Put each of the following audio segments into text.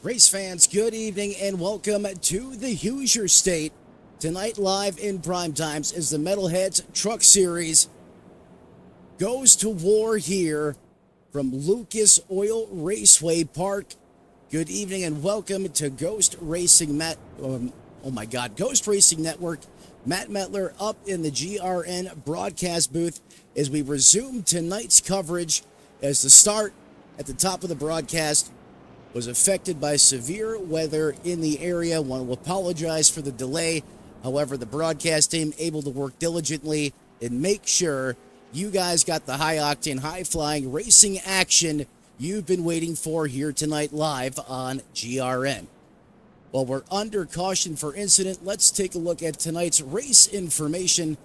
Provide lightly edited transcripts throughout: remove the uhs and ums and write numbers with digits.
Race fans, good evening and welcome to the Hoosier State. Tonight, live in prime times, is the Metalheads Truck Series goes to war here from Lucas Oil Raceway Park. Good evening and welcome to Ghost Racing Ghost Racing Network. Matt Metler up in the GRN broadcast booth as we resume tonight's coverage as the start at the top of the broadcast was affected by severe weather in the area. Want to apologize for the delay. However, the broadcast team able to work diligently and make sure you guys got the high-octane, high-flying racing action you've been waiting for here tonight live on GRN. While we're under caution for incident, let's take a look at tonight's race information.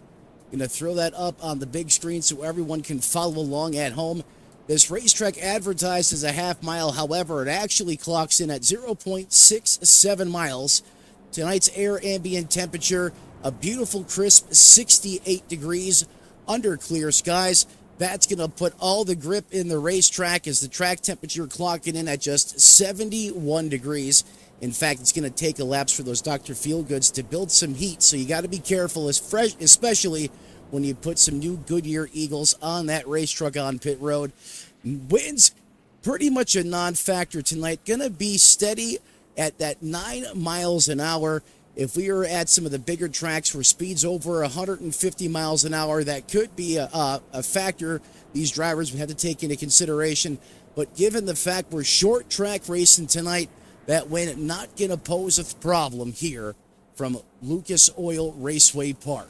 Going to throw that up on the big screen so everyone can follow along at home. This racetrack advertised as a half mile, however, it actually clocks in at 0.67 miles. Tonight's air ambient temperature, a beautiful crisp 68 degrees under clear skies. That's going to put all the grip in the racetrack as the track temperature clocking in at just 71 degrees. In fact, it's going to take a lapse for those Dr. Feelgoods to build some heat, so you got to be careful, especially when you put some new Goodyear Eagles on that race truck on pit road. Winds, pretty much a non-factor tonight. Going to be steady at that 9 miles an hour. If we were at some of the bigger tracks where speeds over 150 miles an hour, that could be a factor these drivers would have to take into consideration. But given the fact we're short track racing tonight, that wind not going to pose a problem here from Lucas Oil Raceway Park.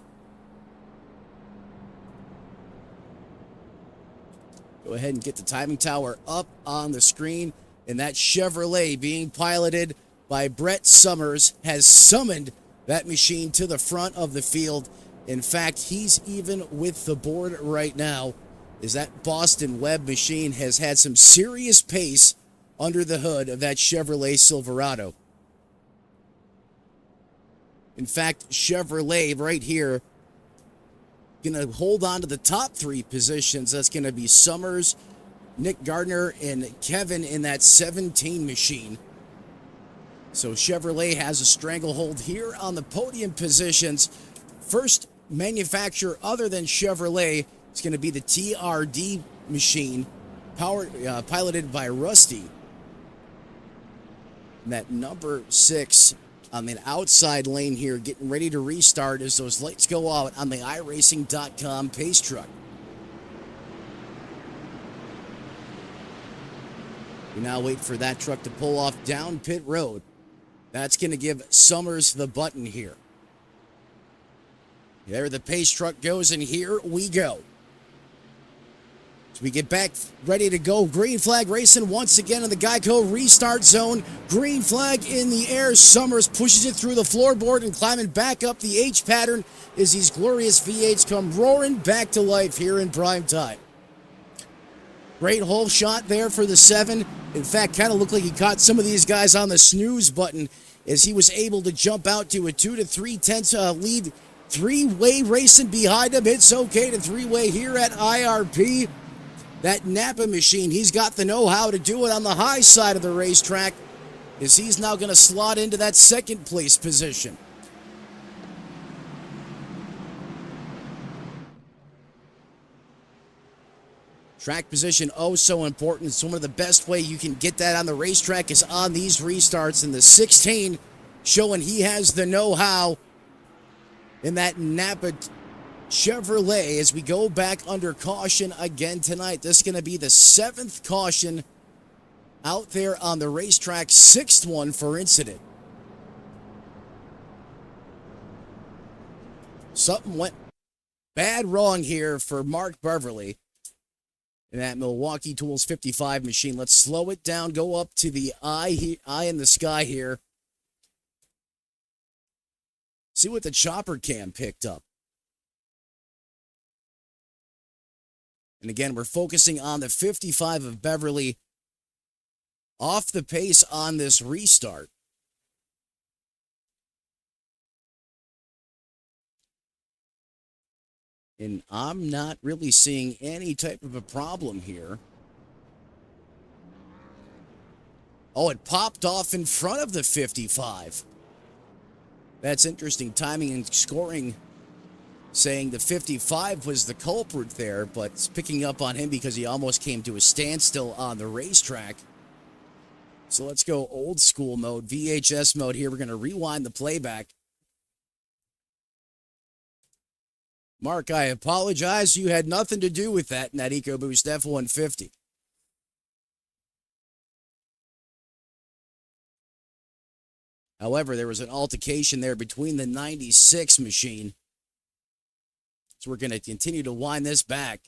Go ahead and get the timing tower up on the screen. And that Chevrolet being piloted by Brett Summers has summoned that machine to the front of the field. In fact, he's even with the board right now as that Boston Webb machine has had some serious pace under the hood of that Chevrolet Silverado. In fact, Chevrolet right here going to hold on to the top three positions. That's going to be Summers, Nick Gardner, and Kevin in that 17 machine. So Chevrolet has a stranglehold here on the podium positions. First manufacturer other than Chevrolet is going to be the TRD machine, piloted by Rusty. And that number 6 on the outside lane here, getting ready to restart as those lights go out on the iRacing.com pace truck. We now wait for that truck to pull off down pit road. That's going to give Summers the button here. There the pace truck goes, and here we go. So we get back ready to go. Green flag racing once again in the Geico restart zone. Green flag in the air. Summers pushes it through the floorboard and climbing back up the H pattern as these glorious V8s come roaring back to life here in prime time. Great hole shot there for the 7. In fact, kind of looked like he caught some of these guys on the snooze button as he was able to jump out to a 2 to 3/10 lead. Three-way racing behind him. It's okay to three-way here at IRP. That Napa machine, he's got the know-how to do it on the high side of the racetrack as he's now going to slot into that second place position. Track position, oh so important. It's one of the best way you can get that on the racetrack is on these restarts. And the 16 showing he has the know-how in that Napa Chevrolet as we go back under caution again tonight. This is going to be the 7th caution out there on the racetrack, 6th one for incident. Something went bad wrong here for Mark Beverly in that Milwaukee Tools 55 machine. Let's slow it down, go up to the eye in the sky here. See what the chopper cam picked up. And again, we're focusing on the 55 of Beverly off the pace on this restart. And I'm not really seeing any type of a problem here. Oh, it popped off in front of the 55. That's interesting timing and scoring, saying the 55 was the culprit there, but it's picking up on him because he almost came to a standstill on the racetrack. So let's go old school mode, VHS mode here. We're going to rewind the playback. Mark, I apologize. You had nothing to do with that in that EcoBoost F-150. However, there was an altercation there between the 96 machine. So we're going to continue to wind this back.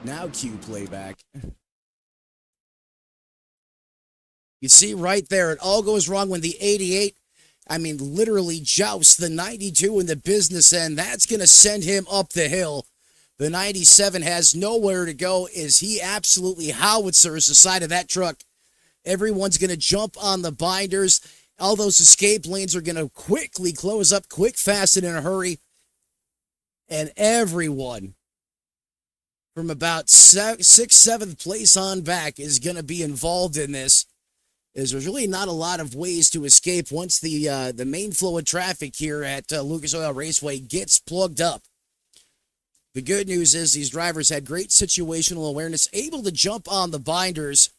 Now cue playback. You see right there, it all goes wrong when the 88, literally jousts the 92 in the business end. That's going to send him up the hill. The 97 has nowhere to go as he absolutely howitzers the side of that truck. Everyone's going to jump on the binders. All those escape lanes are going to quickly close up, quick, fast, and in a hurry. And everyone from about 6th, 7th place on back is going to be involved in this. As there's really not a lot of ways to escape once the main flow of traffic here at Lucas Oil Raceway gets plugged up. The good news is these drivers had great situational awareness, able to jump on the binders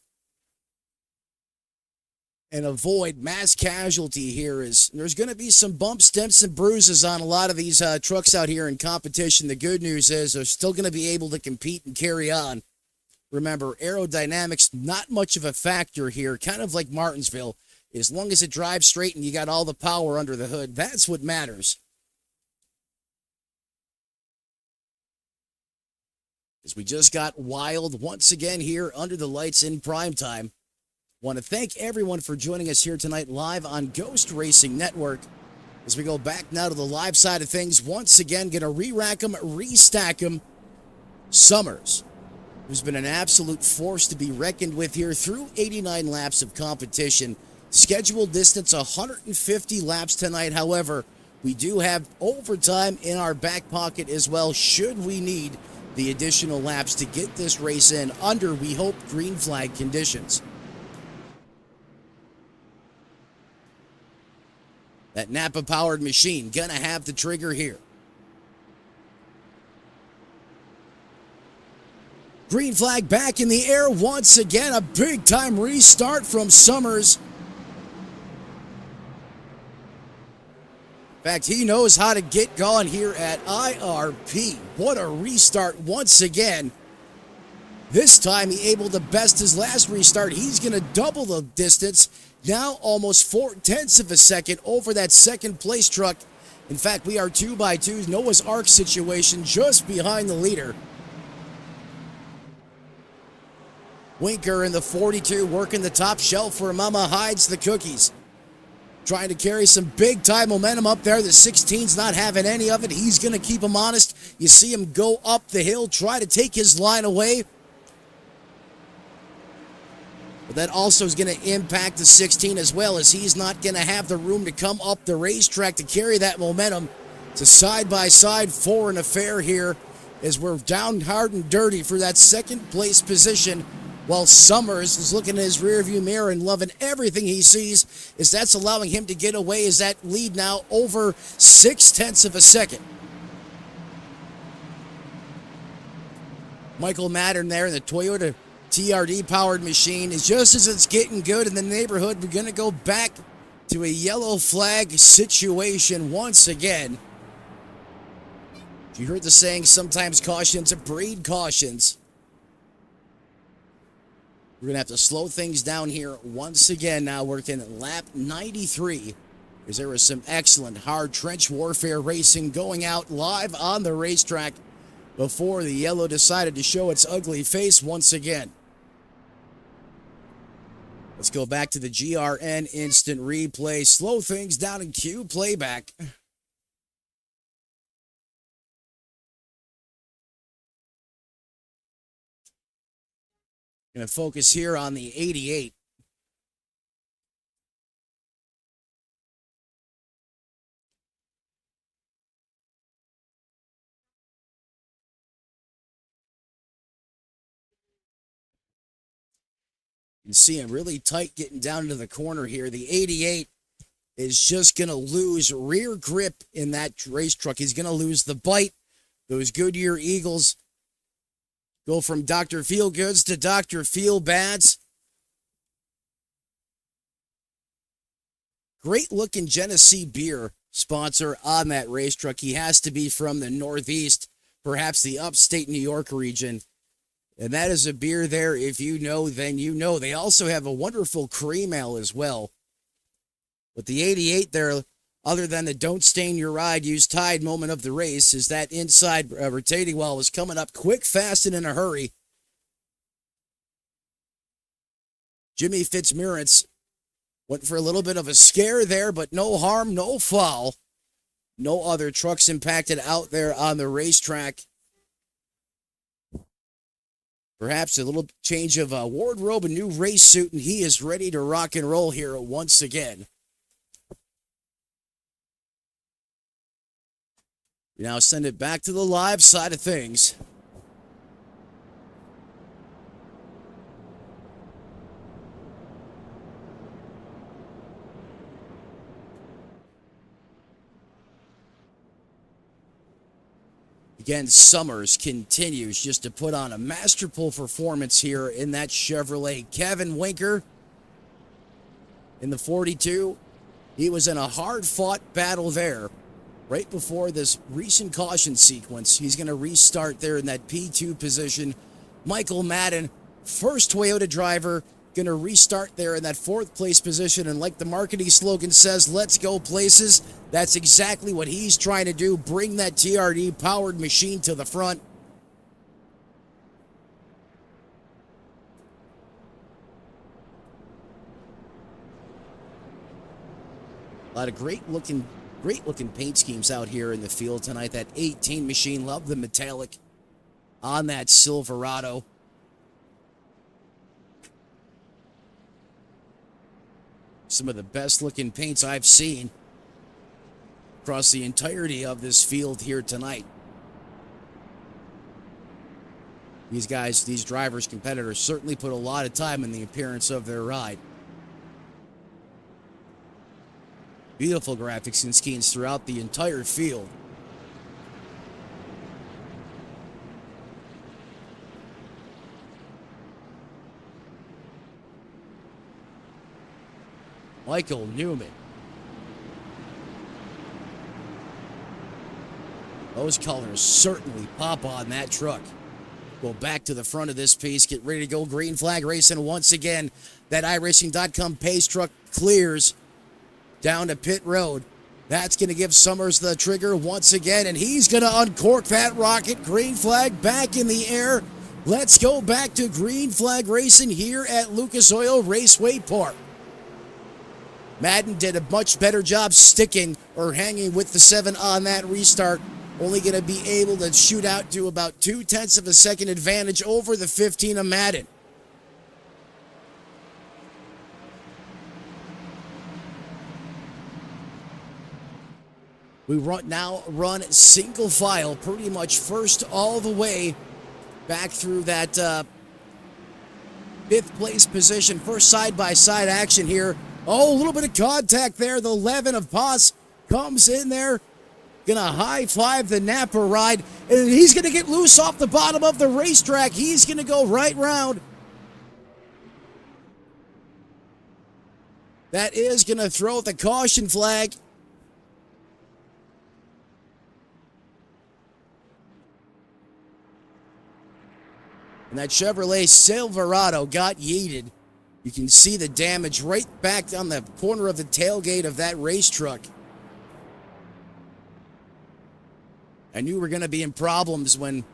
and avoid mass casualty here. Is there's going to be some bumps, dents, and bruises on a lot of these trucks out here in competition. The good news is they're still going to be able to compete and carry on. Remember, aerodynamics, not much of a factor here, kind of like Martinsville. As long as it drives straight and you got all the power under the hood, that's what matters. As we just got wild once again here under the lights in prime time. Want to thank everyone for joining us here tonight live on Ghost Racing Network. As we go back now to the live side of things, once again, going to re-rack them, restack them. Summers, who's been an absolute force to be reckoned with here through 89 laps of competition. Scheduled distance 150 laps tonight. However, we do have overtime in our back pocket as well should we need the additional laps to get this race in under, we hope, green flag conditions. That Napa-powered machine gonna have the trigger here. Green flag back in the air once again. A big-time restart from Summers. In fact, he knows how to get going here at IRP. What a restart once again. This time he able to best his last restart. He's going to double the distance. Now almost 0.4 of a second over that second place truck. In fact, we are 2x2. Noah's Ark situation just behind the leader. Winker in the 42 working the top shelf where Mama hides the cookies. Trying to carry some big-time momentum up there. The 16's not having any of it. He's going to keep him honest. You see him go up the hill, try to take his line away. But that also is going to impact the 16 as well, as he's not going to have the room to come up the racetrack to carry that momentum. It's a side-by-side foreign affair here as we're down hard and dirty for that second place position, while Summers is looking in his rearview mirror and loving everything he sees, as that's allowing him to get away as that lead now over 0.6 of a second. Michael Mattern there in the Toyota TRD-powered machine is just as it's getting good in the neighborhood. We're going to go back to a yellow flag situation once again. You heard the saying, sometimes cautions breed cautions. We're going to have to slow things down here once again now, working lap 93, because there was some excellent hard trench warfare racing going out live on the racetrack before the yellow decided to show its ugly face once again. Let's go back to the GRN instant replay. Slow things down in cue playback. Going to focus here on the 88. You see him really tight getting down into the corner here. The 88 is just going to lose rear grip in that race truck. He's going to lose the bite. Those Goodyear Eagles go from Dr. Feelgoods to Dr. Feelbads. Great looking Genesee beer sponsor on that race truck. He has to be from the Northeast, perhaps the upstate New York region. And that is a beer there. If you know, then you know. They also have a wonderful cream ale as well. But the 88 there, other than the don't stain your ride, use Tide moment of the race, is that inside rotating wall was coming up quick, fast, and in a hurry. Jimmy Fitzmaurice went for a little bit of a scare there, but no harm, no foul. No other trucks impacted out there on the racetrack. Perhaps a little change of wardrobe, a new race suit, and he is ready to rock and roll here once again. We now send it back to the live side of things. Again, Summers continues just to put on a masterful performance here in that Chevrolet. Kevin Winker in the 42. He was in a hard-fought battle there right before this recent caution sequence. He's going to restart there in that P2 position. Michael Madden, first Toyota driver, going to restart there in that fourth place position. And like the marketing slogan says, let's go places. That's exactly what he's trying to do. Bring that TRD powered machine to the front. A lot of great looking paint schemes out here in the field tonight. That 18 machine, love the metallic on that Silverado. Some of the best looking paints I've seen across the entirety of this field here tonight. These guys, these drivers, competitors certainly put a lot of time in the appearance of their ride. Beautiful graphics and schemes throughout the entire field. Michael Newman. Those colors certainly pop on that truck. Go back to the front of this piece. Get ready to go. Green flag racing once again. That iRacing.com pace truck clears down to pit road. That's going to give Summers the trigger once again, and he's going to uncork that rocket. Green flag back in the air. Let's go back to green flag racing here at Lucas Oil Raceway Park. Madden did a much better job sticking or hanging with the 7 on that restart. Only going to be able to shoot out to about 0.2 of a second advantage over the 15 of Madden. We now run single file, pretty much first all the way back through that 5th place position. First side-by-side action here. Oh, a little bit of contact there. The 11 of Poss comes in there. Gonna high-five the Napa ride. And he's gonna get loose off the bottom of the racetrack. He's gonna go right round. That is gonna throw the caution flag. And that Chevrolet Silverado got yeeted. You can see the damage right back on the corner of the tailgate of that race truck. I knew we were going to be in problems when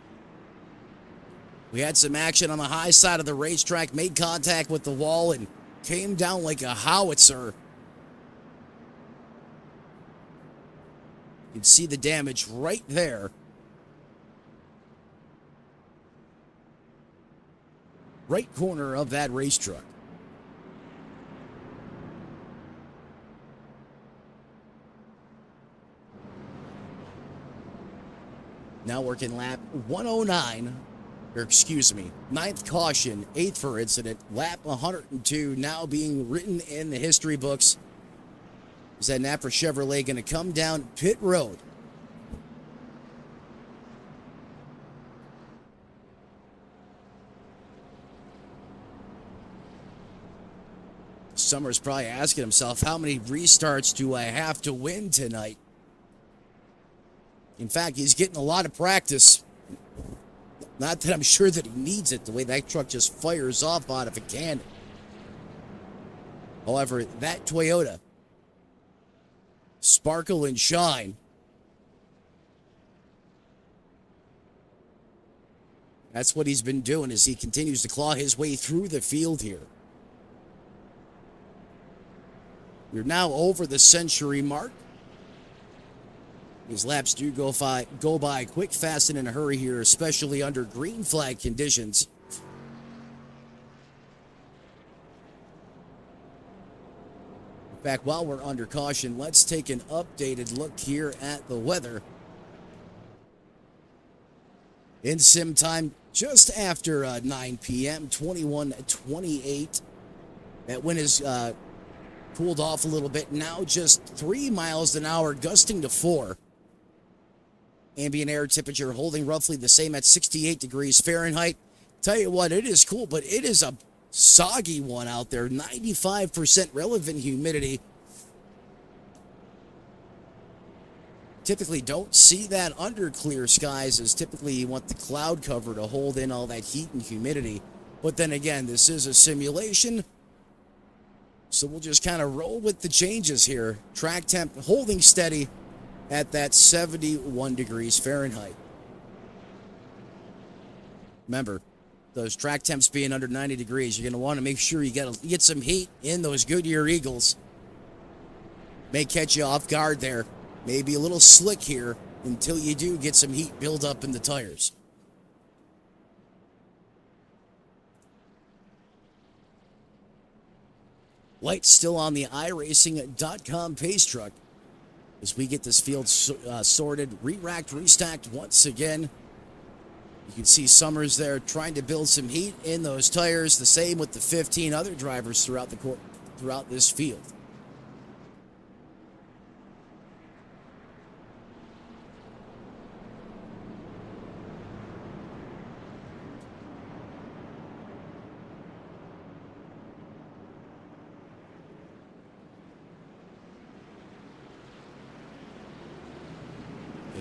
we had some action on the high side of the racetrack, made contact with the wall, and came down like a howitzer. You can see the damage right there. Right corner of that race truck. Now working lap 109 or excuse me, ninth caution, eighth for incident, lap 102 now being written in the history books. Is that Napper Chevrolet going to come down pit road? Summer's probably asking himself, how many restarts do I have to win tonight? In fact, he's getting a lot of practice. Not that I'm sure that he needs it, the way that truck just fires off out of a cannon. However, that Toyota, sparkle and shine. That's what he's been doing as he continues to claw his way through the field here. We're now over the century mark. These laps do go by quick, fast, and in a hurry here, especially under green flag conditions. In fact, while we're under caution, let's take an updated look here at the weather. In sim time, just after 9 p.m., 21:28. That wind is cooled off a little bit. Now just 3 miles an hour, gusting to 4. Ambient air temperature holding roughly the same at 68 degrees Fahrenheit. Tell you what, it is cool, but it is a soggy one out there. 95% relevant humidity. Typically don't see that under clear skies, as typically you want the cloud cover to hold in all that heat and humidity. But then again, this is a simulation, so we'll just kind of roll with the changes here. Track temp holding steady at that 71 degrees Fahrenheit. Remember, those track temps being under 90 degrees, you're going to want to make sure you get some heat in those Goodyear Eagles. May catch you off guard there. Maybe a little slick here until you do get some heat build up in the tires. Lights still on the iRacing.com pace truck as we get this field sorted, re-racked, restacked once again. You can see Summers there trying to build some heat in those tires. The same with the 15 other drivers throughout this field.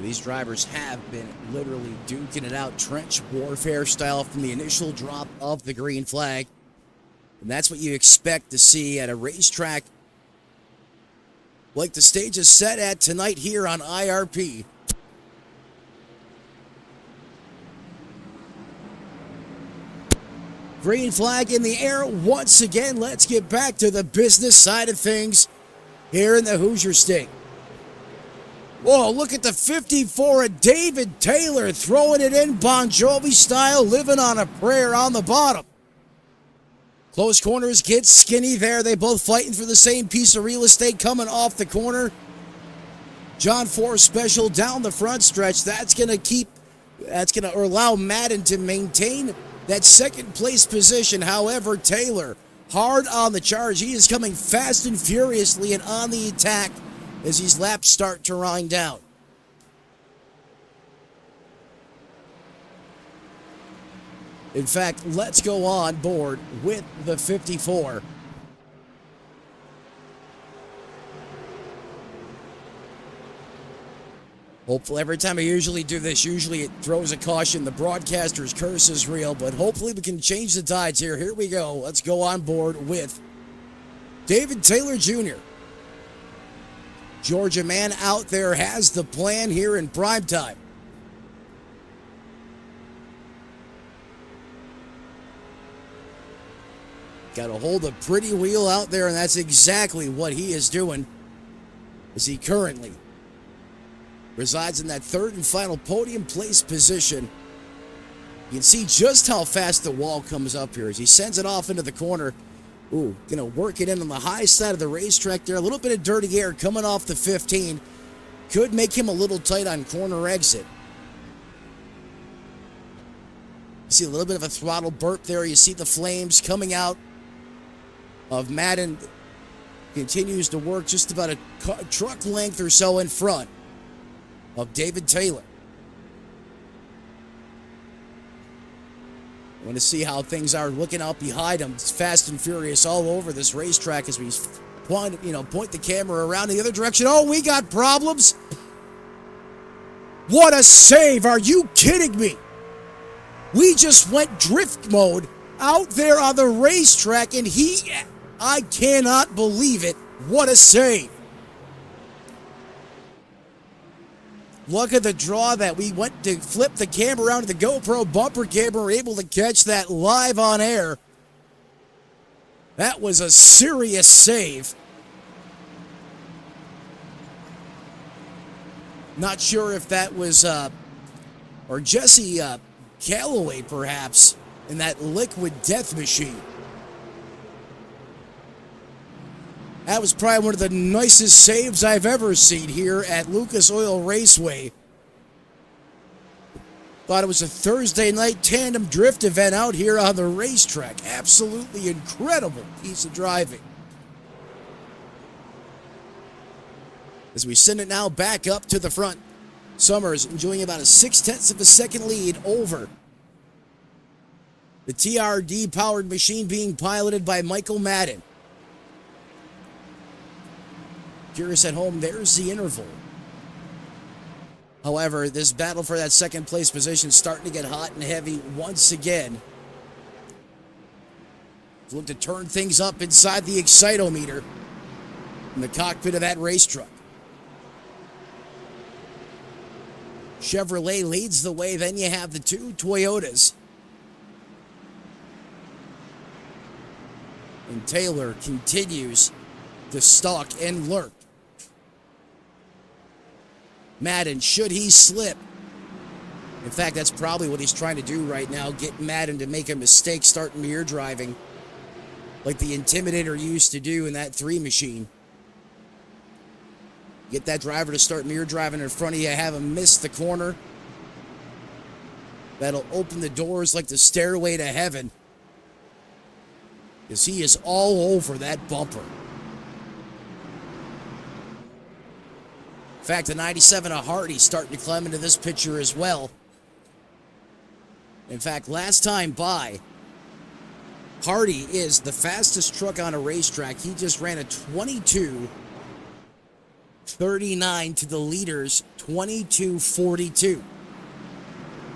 These drivers have been literally duking it out, trench warfare style, from the initial drop of the green flag. And that's what you expect to see at a racetrack like the stage is set at tonight here on IRP. Green flag in the air once again. Let's get back to the business side of things here in the Hoosier State. Whoa, look at the 54 of David Taylor throwing it in Bon Jovi style, living on a prayer on the bottom. Close corners get skinny there. They both fighting for the same piece of real estate coming off the corner. John Force special down the front stretch. That's going to allow Madden to maintain that second place position. However, Taylor hard on the charge. He is coming fast and furiously and on the attack as these laps start to wind down. In fact, let's go on board with the 54. Hopefully, every time I usually do this, it throws a caution. The broadcaster's curse is real, but hopefully we can change the tides here. Here we go. Let's go on board with David Taylor Jr. Georgia man out there has the plan here in prime time. Got to hold a pretty wheel out there, and that's exactly what he is doing as he currently resides in that third and final podium place position. You can see just how fast the wall comes up here as he sends it off into the corner. Ooh, gonna work it in on the high side of the racetrack there. A little bit of dirty air coming off the 15. Could make him a little tight on corner exit. See a little bit of a throttle burp there. You see the flames coming out of Madden. Continues to work just about a truck length or so in front of David Taylor. I want to see how things are looking out behind him. It's fast and furious all over this racetrack as we point the camera around the other direction. Oh, we got problems. What a save. Are you kidding me? We just went drift mode out there on the racetrack, and I cannot believe it. What a save. Look at the draw that we went to flip the camera around to the GoPro bumper camera. We're able to catch that live on air. That was a serious save. Not sure if that was, or Jesse Calloway, perhaps, in that liquid death machine. That was probably one of the nicest saves I've ever seen here at Lucas Oil Raceway. Thought it was a Thursday night tandem drift event out here on the racetrack. Absolutely incredible piece of driving. As we send it now back up to the front. Summers enjoying about a 0.6 of a second lead over the TRD-powered machine being piloted by Michael Madden. Curious at home, there's the interval. However, this battle for that second place position is starting to get hot and heavy once again. Look to turn things up inside the excitometer in the cockpit of that race truck. Chevrolet leads the way, then you have the two Toyotas. And Taylor continues to stalk and lurk. Madden, should he slip? In fact, that's probably what he's trying to do right now, get Madden to make a mistake starting mirror driving like the Intimidator used to do in that 3 machine. Get that driver to start mirror driving in front of you, have him miss the corner. That'll open the doors like the stairway to heaven, because he is all over that bumper. In fact, the 97 of Hardy starting to climb into this picture as well. In fact, last time by, Hardy is the fastest truck on a racetrack. He just ran a 22:39 to the leaders, 22:42.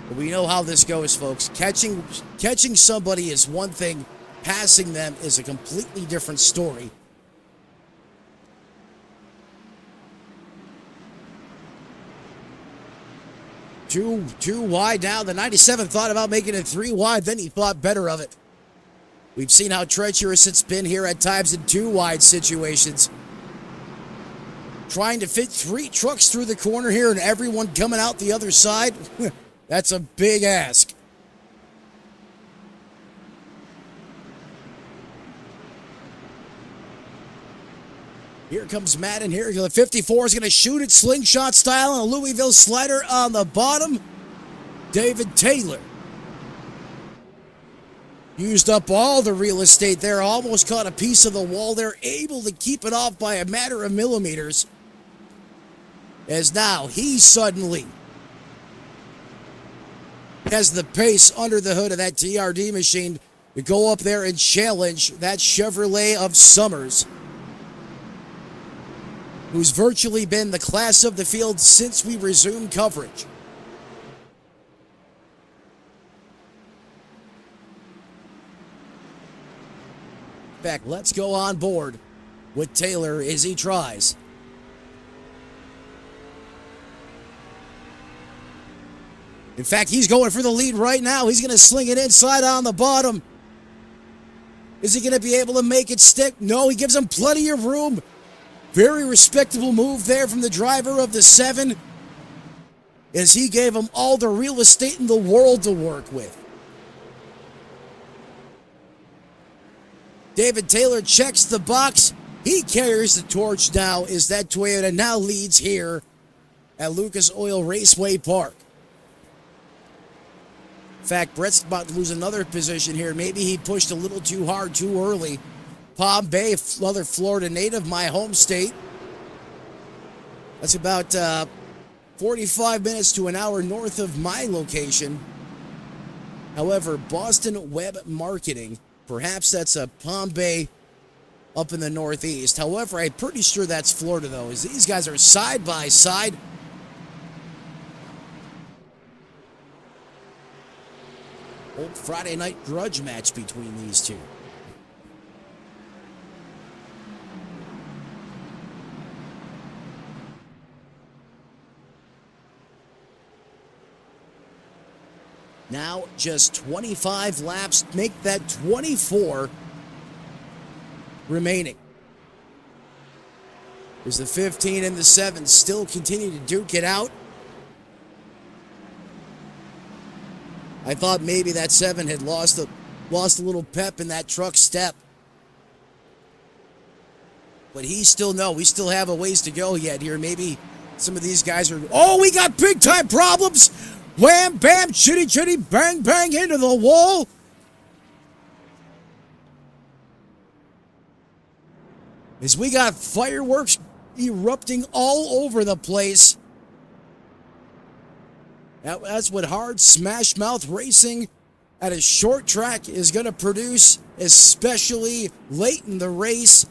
But we know how this goes, folks. Catching somebody is one thing. Passing them is a completely different story. Two wide now. The 97 thought about making it 3 wide, then he thought better of it. We've seen how treacherous it's been here at times in 2 wide situations. Trying to fit 3 trucks through the corner here and everyone coming out the other side, that's a big ask. Here comes Madden. Here, the 54 is going to shoot it slingshot style and a Louisville slider on the bottom. David Taylor used up all the real estate there. Almost caught a piece of the wall there. Able to keep it off by a matter of millimeters. As now he suddenly has the pace under the hood of that TRD machine to go up there and challenge that Chevrolet of Summers, who's virtually been the class of the field since we resumed coverage. In fact, let's go on board with Taylor as he tries. In fact, he's going for the lead right now. He's going to sling it inside on the bottom. Is he going to be able to make it stick? No, he gives him plenty of room. Very respectable move there from the driver of the 7, as he gave him all the real estate in the world to work with. David Taylor checks the box. He carries the torch now as that Toyota now leads here at Lucas Oil Raceway Park. In fact, Brett's about to lose another position here. Maybe he pushed a little too hard, too early. Palm Bay, another Florida native, my home state. That's about 45 minutes to an hour north of my location. However, Boston Web Marketing, perhaps that's a Palm Bay up in the Northeast. However, I'm pretty sure that's Florida, though, as these guys are side by side. Old Friday night grudge match between these two. Now just 25 laps, make that 24 remaining. As the 15 and the 7 still continue to duke it out. I thought maybe that 7 had lost a little pep in that truck step. But we still have a ways to go yet here. Maybe some of these guys are, oh, we got big time problems. Wham, bam, chitty, chitty, bang, bang into the wall. As we got fireworks erupting all over the place. That's what hard smash mouth racing at a short track is going to produce, especially late in the race.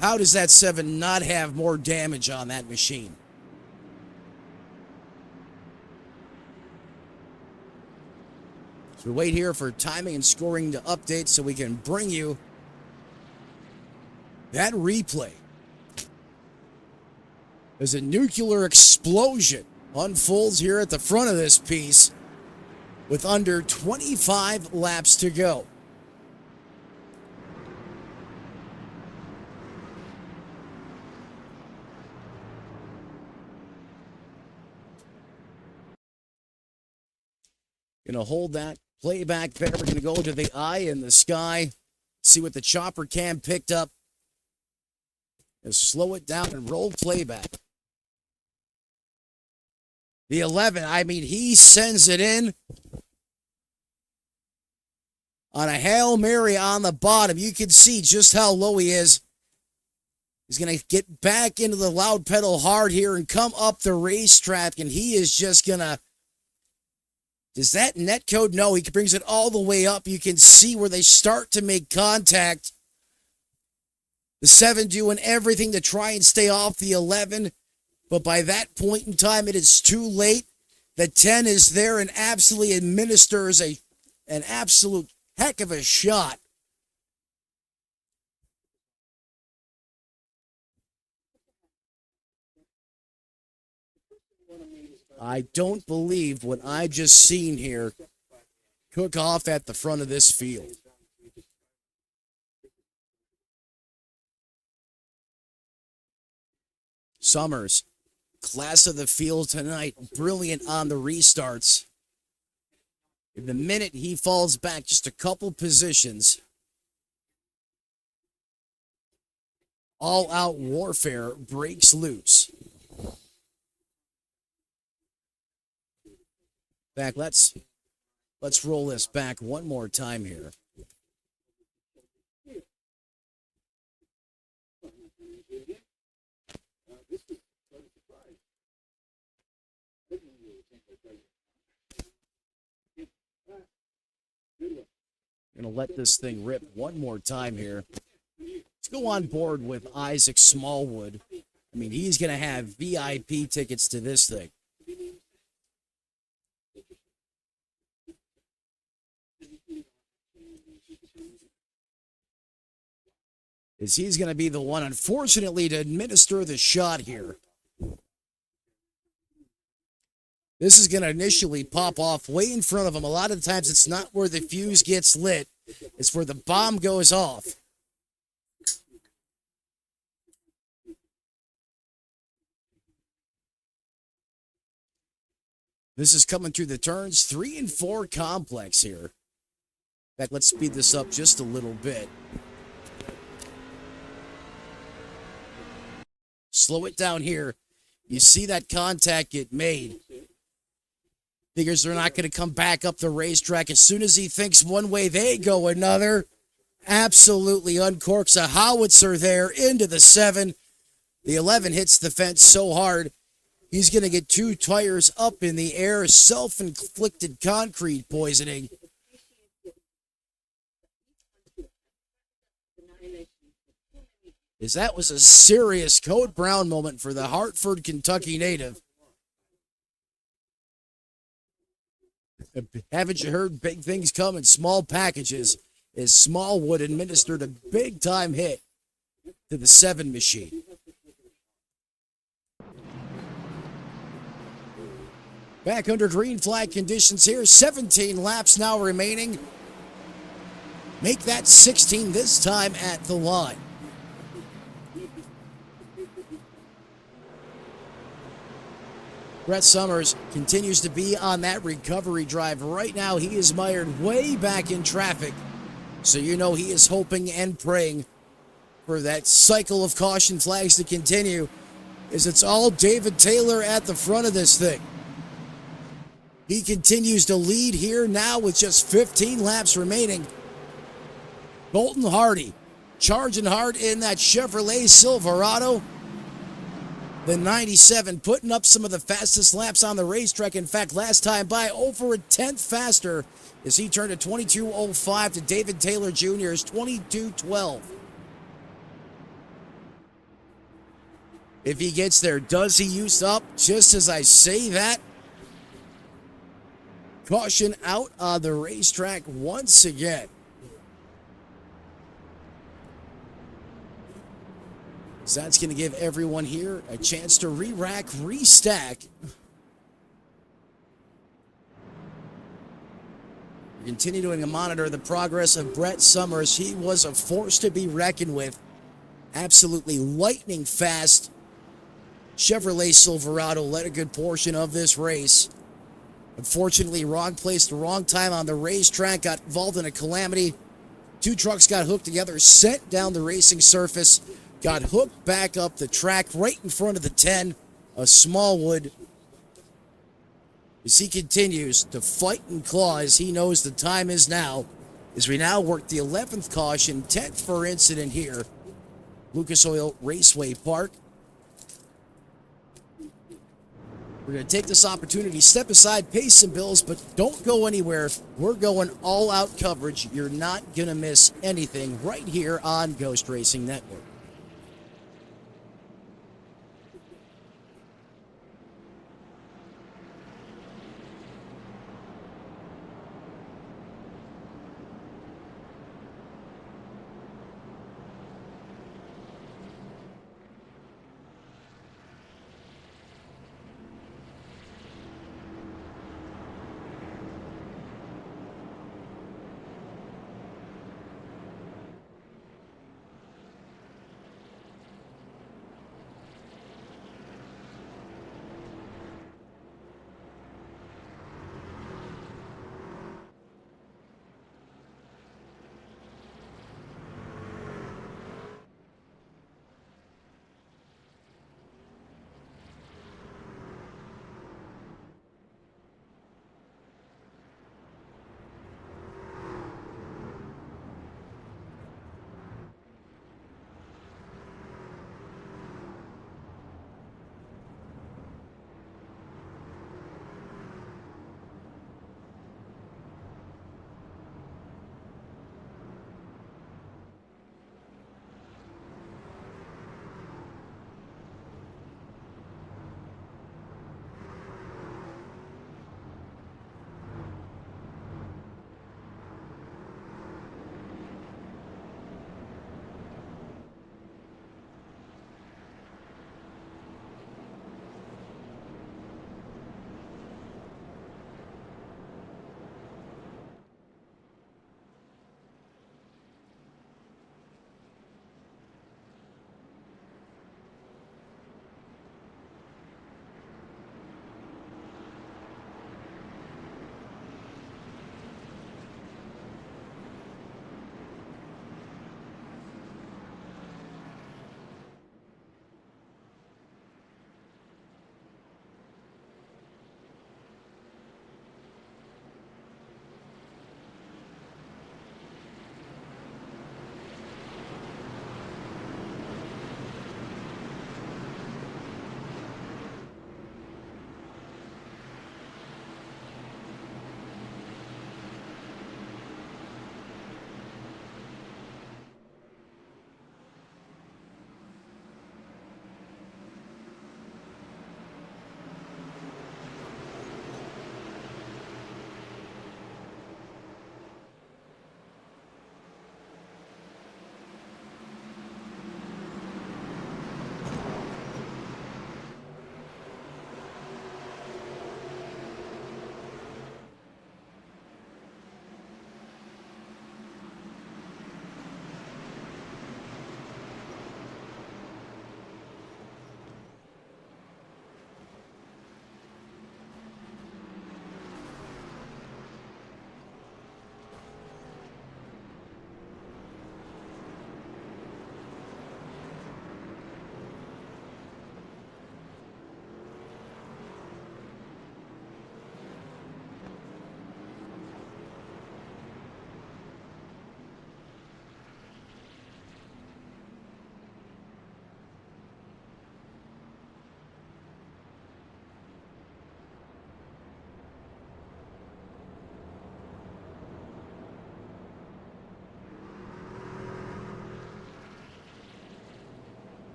How does that 7 not have more damage on that machine? So we wait here for timing and scoring to update so we can bring you that replay. As a nuclear explosion unfolds here at the front of this piece with under 25 laps to go. Gonna hold that playback there. We're gonna go to the eye in the sky, see what the chopper cam picked up. And slow it down and roll playback. The 11, I mean, he sends it in on a Hail Mary on the bottom. You can see just how low he is. He's going to get back into the loud pedal hard here and come up the racetrack, and he is just going to... Does that net code? No, he brings it all the way up. You can see where they start to make contact. The 7 doing everything to try and stay off the 11. But by that point in time, it is too late. The 10 is there and absolutely administers an absolute heck of a shot. I don't believe what I just seen here cook off at the front of this field. Summers, class of the field tonight, brilliant on the restarts. In the minute he falls back just a couple positions, all-out warfare breaks loose. Back, let's roll this back one more time here. Gonna let this thing rip one more time here. Let's go on board with Isaac Smallwood. I mean, he's gonna have VIP tickets to this thing. Is he's gonna be the one, unfortunately, to administer the shot here. This is going to initially pop off way in front of him. A lot of the times it's not where the fuse gets lit. It's where the bomb goes off. This is coming through the turns 3 and 4 complex here. In fact, let's speed this up just a little bit. Slow it down here. You see that contact get made. Figures they're not going to come back up the racetrack. As soon as he thinks one way, they go another. Absolutely uncorks a howitzer there into the 7. The 11 hits the fence so hard, he's going to get 2 tires up in the air. Self-inflicted concrete poisoning. As that was a serious Code Brown moment for the Hartford, Kentucky native. Haven't you heard big things come in small packages? As Smallwood administered a big-time hit to the 7 machine. Back under green flag conditions here. 17 laps now remaining. Make that 16 this time at the line. Brett Summers continues to be on that recovery drive. Right now, he is mired way back in traffic. So you know he is hoping and praying for that cycle of caution flags to continue, as it's all David Taylor at the front of this thing. He continues to lead here now with just 15 laps remaining. Bolton Hardy charging hard in that Chevrolet Silverado. The 97 putting up some of the fastest laps on the racetrack. In fact, last time by over a tenth faster as he turned a 22.05 to David Taylor Jr.'s 22.12. If he gets there, does he use up? Just as I say that, caution out on the racetrack once again. So that's going to give everyone here a chance to re-rack, restack. We're continuing to monitor the progress of Brett Summers. He was a force to be reckoned with. Absolutely lightning fast. Chevrolet Silverado led a good portion of this race. Unfortunately, wrong place, the wrong time on the racetrack. Got involved in a calamity. 2 trucks got hooked together, sent down the racing surface. Got hooked back up the track right in front of the 10 of Smallwood. As he continues to fight and claw, as he knows the time is now, as we now work the 11th caution, 10th for incident here. Lucas Oil Raceway Park. We're going to take this opportunity, step aside, pay some bills, but don't go anywhere. We're going all-out coverage. You're not going to miss anything right here on Ghost Racing Network.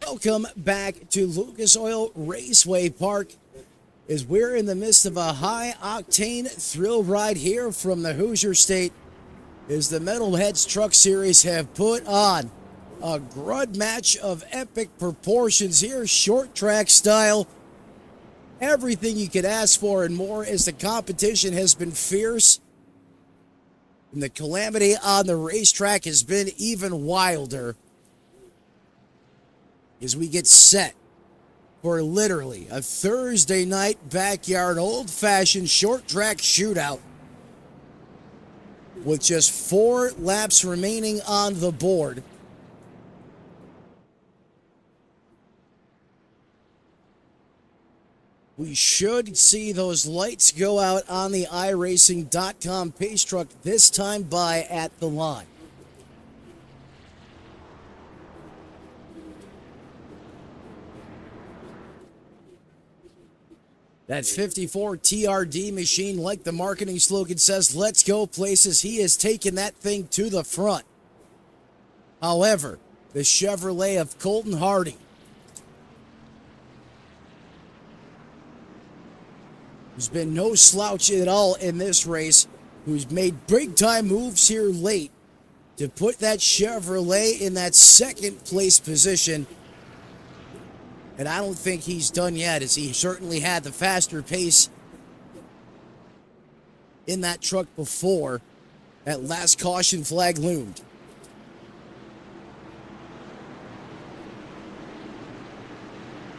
Welcome back to Lucas Oil Raceway Park as we're in the midst of a high-octane thrill ride here from the Hoosier State as the Metalheads Truck Series have put on a grud match of epic proportions here, short track style. Everything you could ask for and more as the competition has been fierce. And the calamity on the racetrack has been even wilder as we get set for literally a Thursday night backyard old-fashioned short track shootout with just 4 laps remaining on the board. We should see those lights go out on the iRacing.com pace truck this time by at the line. That 54 TRD machine, like the marketing slogan says, let's go places. He has taken that thing to the front. However, the Chevrolet of Colton Hardy, who's been no slouch at all in this race, who's made big-time moves here late to put that Chevrolet in that second place position. And I don't think he's done yet, as he certainly had the faster pace in that truck before that last caution flag loomed.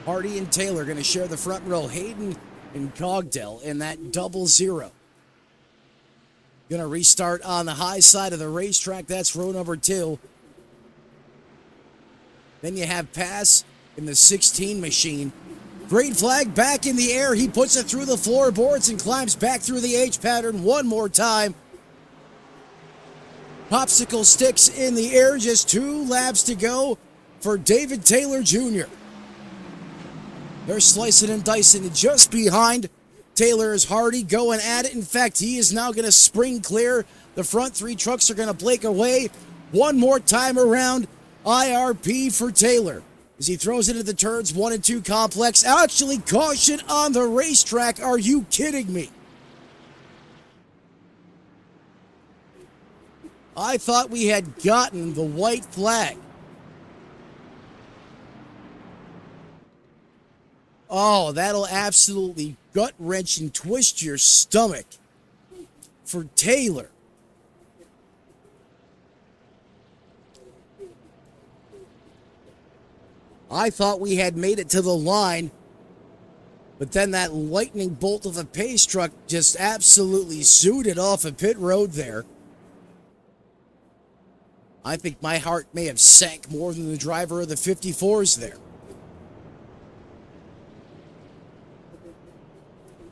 Hardy and Taylor going to share the front row. Hayden and Cogdell in that 0-0. Going to restart on the high side of the racetrack. That's row number 2. Then you have Pass in the 16 machine. Green flag back in the air. He puts it through the floorboards and climbs back through the H pattern one more time. Popsicle sticks in the air. Just 2 laps to go for David Taylor Jr. They're slicing and dicing, and just behind Taylor is Hardy going at it. In fact, he is now going to spring clear. The front 3 trucks are going to break away. One more time around. IRP for Taylor as he throws into the turns 1 and 2 complex. Actually, caution on the racetrack. Are you kidding me? I thought we had gotten the white flag. Oh, that'll absolutely gut-wrench and twist your stomach for Taylor. I thought we had made it to the line, but then that lightning bolt of a pace truck just absolutely zooted off a pit road there. I think my heart may have sank more than the driver of the 54s there.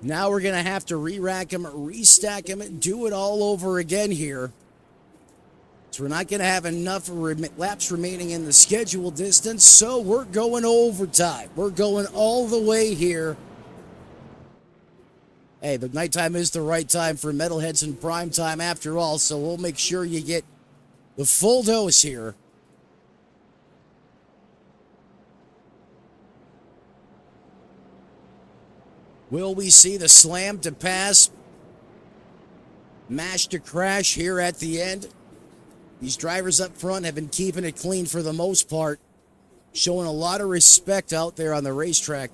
Now we're going to have to re-rack him, restack him, and do it all over again here. So we're not going to have enough laps remaining in the scheduled distance, so we're going overtime. We're going all the way here. Hey, the nighttime is the right time for Metalheads in prime time after all, so we'll make sure you get the full dose here. Will we see the slam to pass? Mash to crash here at the end. These drivers up front have been keeping it clean for the most part, showing a lot of respect out there on the racetrack.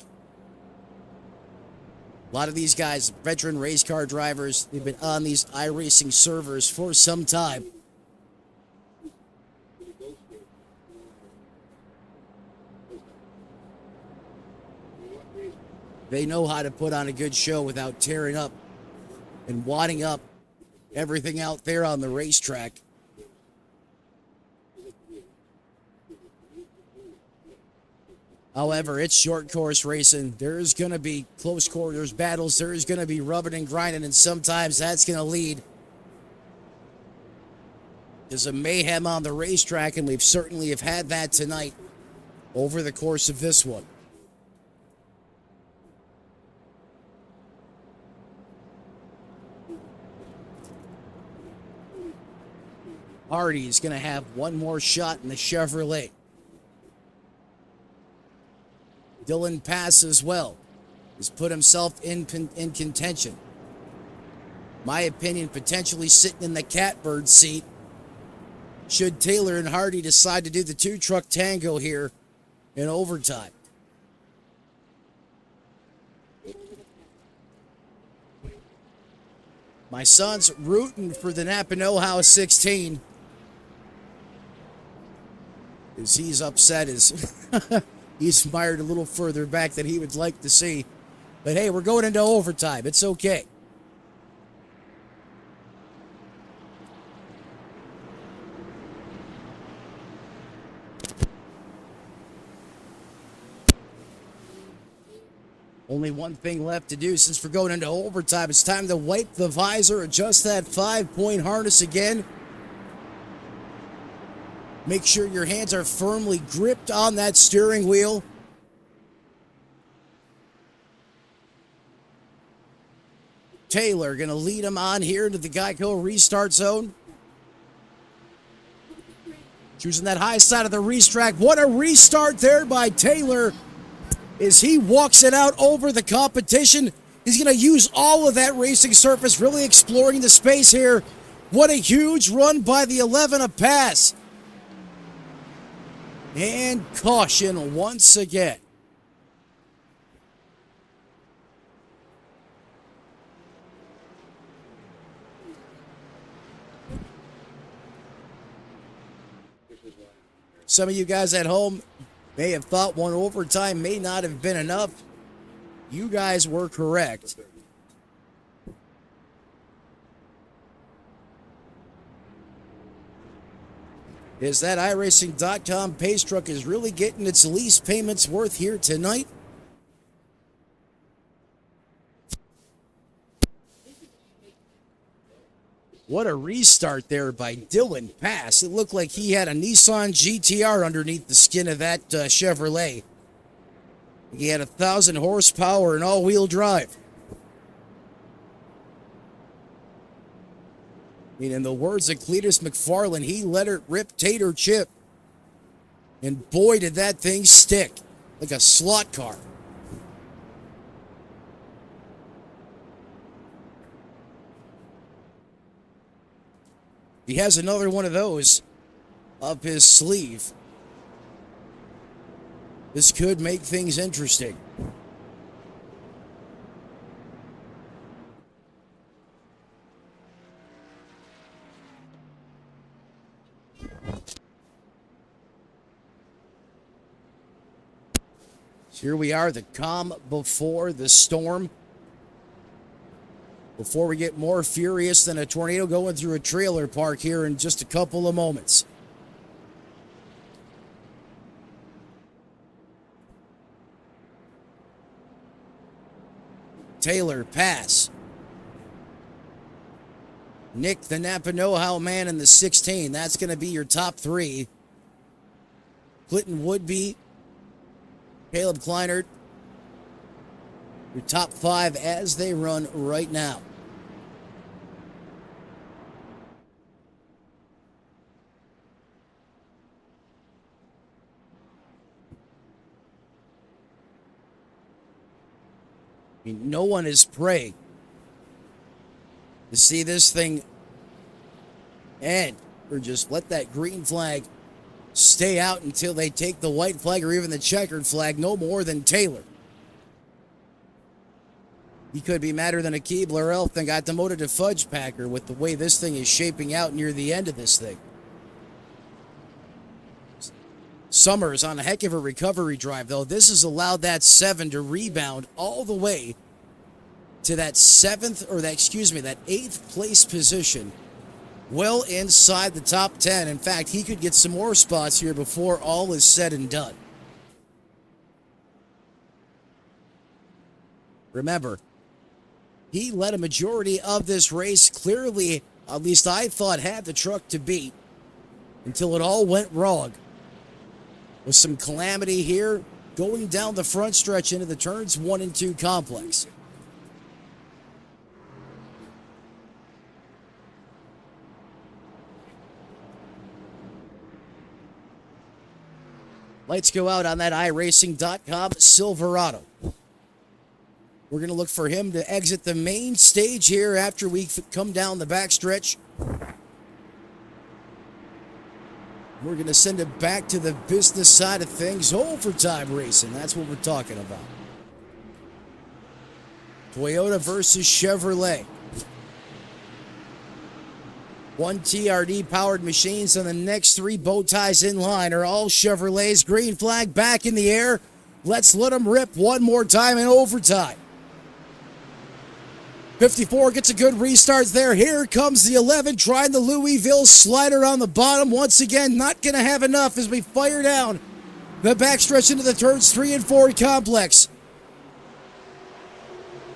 A lot of these guys, veteran race car drivers, they've been on these iRacing servers for some time. They know how to put on a good show without tearing up and wadding up everything out there on the racetrack. However, it's short course racing. There's going to be close quarters battles. There's going to be rubbing and grinding, and sometimes that's going to lead to some mayhem on the racetrack, and we've certainly have had that tonight over the course of this one. Hardy is going to have one more shot in the Chevrolet. Dylan Pass as well has put himself in contention. My opinion, potentially sitting in the catbird seat should Taylor and Hardy decide to do the two-truck tango here in overtime. My son's rooting for the Napa Know-How 16. As he's upset as he's mired a little further back than he would like to see. But hey, we're going into overtime. It's okay. Only one thing left to do since we're going into overtime. It's time to wipe the visor, adjust that 5-point harness again. Make sure your hands are firmly gripped on that steering wheel. Taylor going to lead him on here into the Geico restart zone. Choosing that high side of the racetrack. What a restart there by Taylor as he walks it out over the competition. He's going to use all of that racing surface, really exploring the space here. What a huge run by the 11 of Pass. And caution once again. Some of you guys at home may have thought one overtime may not have been enough. You guys were correct. Is that iRacing.com pace truck is really getting its lease payments worth here tonight? What a restart there by Dylan Pass. It looked like he had a Nissan GTR underneath the skin of that Chevrolet. He had 1,000 horsepower and all-wheel drive. I mean, in the words of Cletus McFarland, he let it rip tater chip. And boy, did that thing stick like a slot car. He has another one of those up his sleeve. This could make things interesting. So here we are, the calm before the storm. Before we get more furious than a tornado going through a trailer park here in just a couple of moments. Taylor, Pass. Nick, the Napa Know-How man in the 16. That's going to be your top three. Clinton Woodby, Caleb Kleinert. Your top five as they run right now. I mean, no one is praying to see this thing end or just let that green flag stay out until they take the white flag or even the checkered flag, no more than Taylor. He could be madder than a Keebler elf and got demoted to Fudge Packer with the way this thing is shaping out near the end of this thing. Summers on a heck of a recovery drive, though. This has allowed that 7 to rebound all the way to that that 8th place position. Well inside the top 10. In fact, he could get some more spots here before all is said and done. Remember, he led a majority of this race. Clearly, at least I thought, had the truck to beat until it all went wrong. With some calamity here going down the front stretch into the turns 1 and 2 complex. Lights go out on that iRacing.com Silverado. We're going to look for him to exit the main stage here after we come down the backstretch. We're going to send it back to the business side of things. Overtime racing, that's what we're talking about. Toyota versus Chevrolet. One TRD powered machines, and the next three bow ties in line are all Chevrolets. Green flag back in the air. Let's let them rip one more time in overtime. 54 gets a good restart there. Here comes the 11 trying the Louisville slider on the bottom. Once again, not going to have enough as we fire down the backstretch into the turns 3 and 4 complex.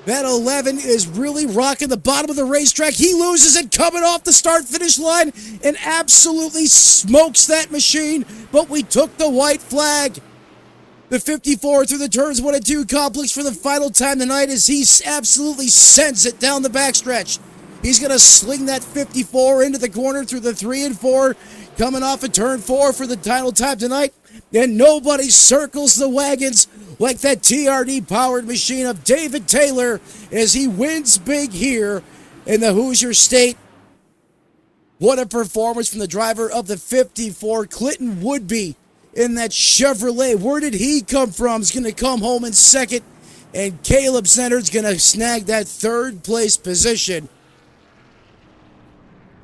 That 11 is really rocking the bottom of the racetrack. He loses it coming off the start-finish line and absolutely smokes that machine, but we took the white flag. The 54 through the turns 1 and 2 complex for the final time tonight as he absolutely sends it down the backstretch. He's going to sling that 54 into the corner through the 3 and 4, coming off of turn 4 for the final time tonight. And nobody circles the wagons like that TRD-powered machine of David Taylor as he wins big here in the Hoosier State. What a performance from the driver of the 54, Clinton Woodby, in that Chevrolet. Where did he come from? He's going to come home in second, and Caleb Center's going to snag that third place position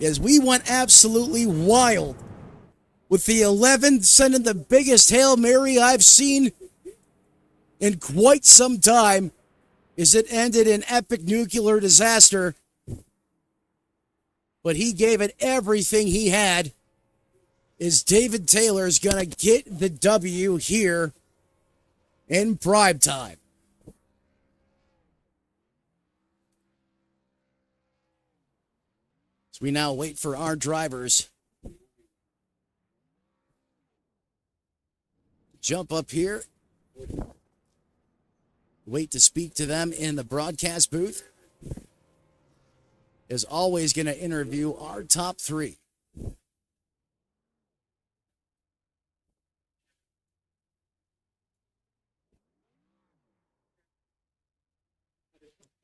as we went absolutely wild with the 11 sending the biggest Hail Mary I've seen in quite some time as it ended in epic nuclear disaster. But he gave it everything he had as David Taylor is going to get the W here in prime time. So we now wait for our drivers to jump up here. Wait to speak to them in the broadcast booth. Is always going to interview our top three.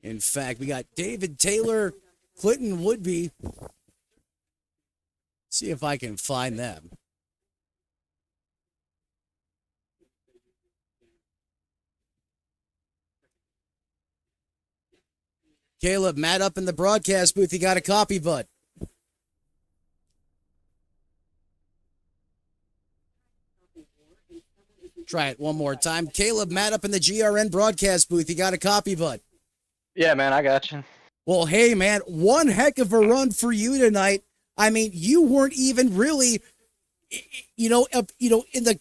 In fact, we got David Taylor, Clinton Woodby. See if I can find them. Caleb, Matt up in the broadcast booth. You got a copy, bud? Try it one more time. Caleb, Matt up in the GRN broadcast booth. You got a copy, bud? Yeah, man, I got you. Well, hey, man, one heck of a run for you tonight. I mean, you weren't even really, in the,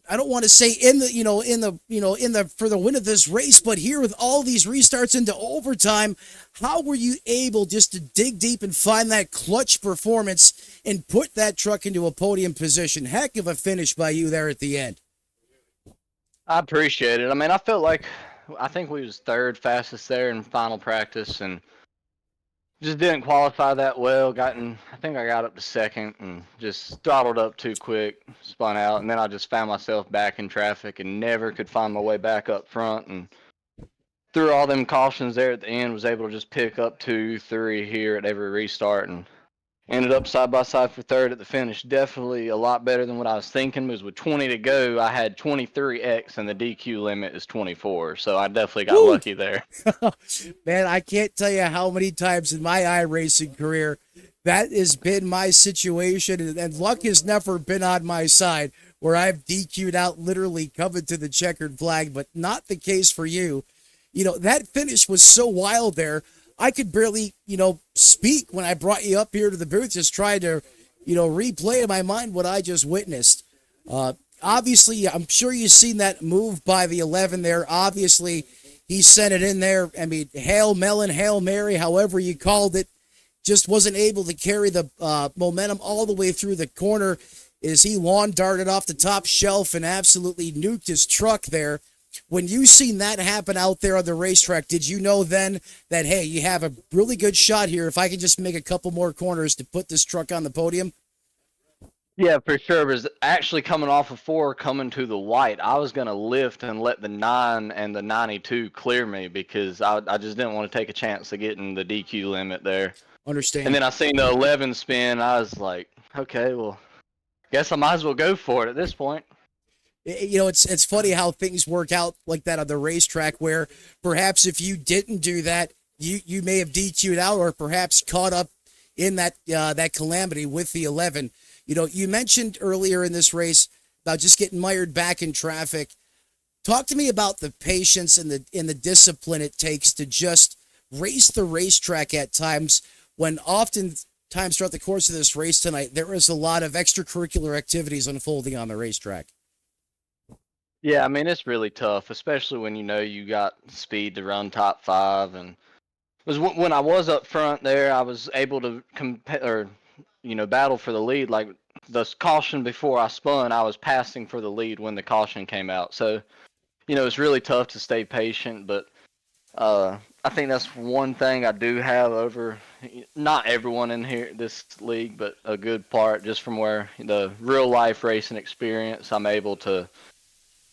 I don't want to say for the win of this race, but here with all these restarts into overtime, how were you able just to dig deep and find that clutch performance and put that truck into a podium position? Heck of a finish by you there at the end. I appreciate it. I mean, I think we was third fastest there in final practice and just didn't qualify that well. I think I got up to second and just throttled up too quick, spun out, and then I just found myself back in traffic and never could find my way back up front. And through all them cautions there at the end, was able to just pick up 2, 3 here at every restart and ended up side by side for third at the finish. Definitely a lot better than what I was thinking. Because with 20 to go, I had 23X and the DQ limit is 24. So I definitely got lucky there. Man, I can't tell you how many times in my iRacing career that has been my situation. And luck has never been on my side where I've DQ'd out, literally coming to the checkered flag, but not the case for you. That finish was so wild there. I could barely, speak when I brought you up here to the booth, just trying to, replay in my mind what I just witnessed. Obviously, I'm sure you've seen that move by the 11 there. Obviously, he sent it in there. I mean, Hail Melon, Hail Mary, however you called it, just wasn't able to carry the momentum all the way through the corner as he lawn darted off the top shelf and absolutely nuked his truck there. When you seen that happen out there on the racetrack, did you know then that, hey, you have a really good shot here if I can just make a couple more corners to put this truck on the podium? Yeah, for sure. But actually coming off of four, coming to the white, I was gonna lift and let the 9 and the 92 clear me because I just didn't want to take a chance of getting the DQ limit there. And Understand? then I seen the 11 spin. I was like, okay, well, guess I might as well go for it at this point. You know, it's funny how things work out like that on the racetrack, where perhaps if you didn't do that, you may have DQ'd out or perhaps caught up in that calamity with the 11. You know, you mentioned earlier in this race about just getting mired back in traffic. Talk to me about the patience and the discipline it takes to just race the racetrack at times when often times throughout the course of this race tonight there is a lot of extracurricular activities unfolding on the racetrack. Yeah, I mean it's really tough, especially when you know you got speed to run top five. And was when I was up front there, I was able to or battle for the lead. Like the caution before I spun, I was passing for the lead when the caution came out. So it's really tough to stay patient, but I think that's one thing I do have over not everyone in here this league, but a good part just from where the real life racing experience. I'm able to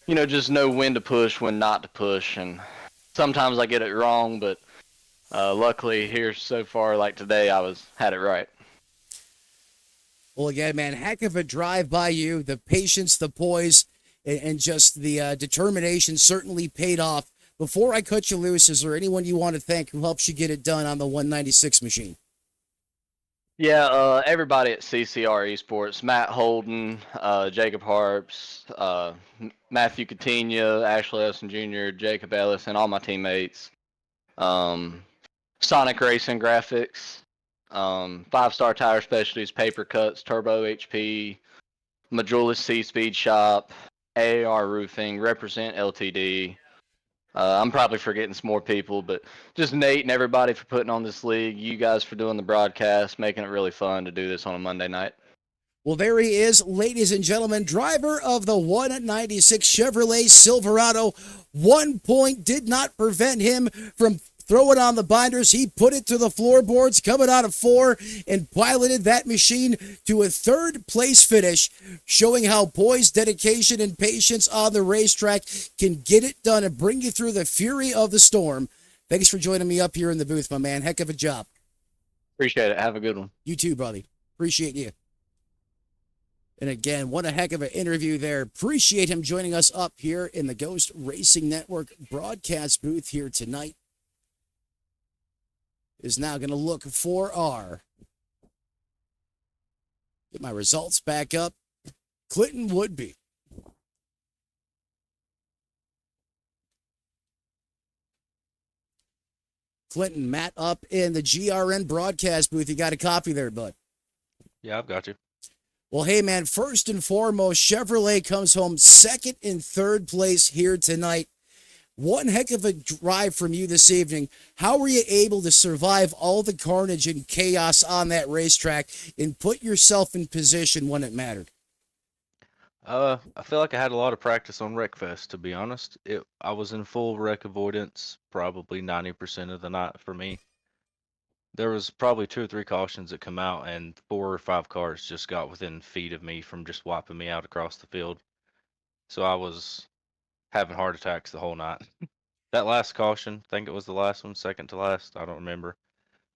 just know when to push, when not to push, and sometimes I get it wrong, but luckily here so far, like today, had it right. Well, again, man, heck of a drive by you. The patience, the poise, and just the determination certainly paid off. Before I cut you loose, is there anyone you want to thank who helps you get it done on the 196 machine? Yeah, everybody at CCR Esports, Matt Holden, Jacob Harps, Matthew Coutinho, Ashley Ellison Jr., Jacob Ellis, and all my teammates. Um, Sonic Racing Graphics, 5-Star Tire Specialties, Paper Cuts, Turbo HP, Majulis C Speed Shop, AAR Roofing, Represent LTD. I'm probably forgetting some more people, but just Nate and everybody for putting on this league. You guys for doing the broadcast, making it really fun to do this on a Monday night. Well, there he is, ladies and gentlemen, driver of the 196 Chevrolet Silverado. 1 point did not prevent him from throwing on the binders. He put it to the floorboards coming out of 4 and piloted that machine to a 3rd place finish, showing how poise, dedication, and patience on the racetrack can get it done and bring you through the fury of the storm. Thanks for joining me up here in the booth, my man. Heck of a job. Appreciate it. Have a good one. You too, buddy. Appreciate you. And again, what a heck of an interview there. Appreciate him joining us up here in the Ghost Racing Network broadcast booth here tonight. Is now going to look for get my results back up. Clinton Woodby. Clinton, Matt up in the GRN broadcast booth. You got a copy there, bud? Yeah, I've got you. Well, hey, man, first and foremost, Chevrolet comes home 2nd and 3rd place here tonight. One heck of a drive from you this evening. How were you able to survive all the carnage and chaos on that racetrack and put yourself in position when it mattered? I feel like I had a lot of practice on Wreckfest, to be honest. I was in full wreck avoidance probably 90% of the night for me. There was probably 2 or 3 cautions that come out, and 4 or 5 cars just got within feet of me from just wiping me out across the field. So I was having heart attacks the whole night. That last caution, I think it was the last one, second to last, I don't remember.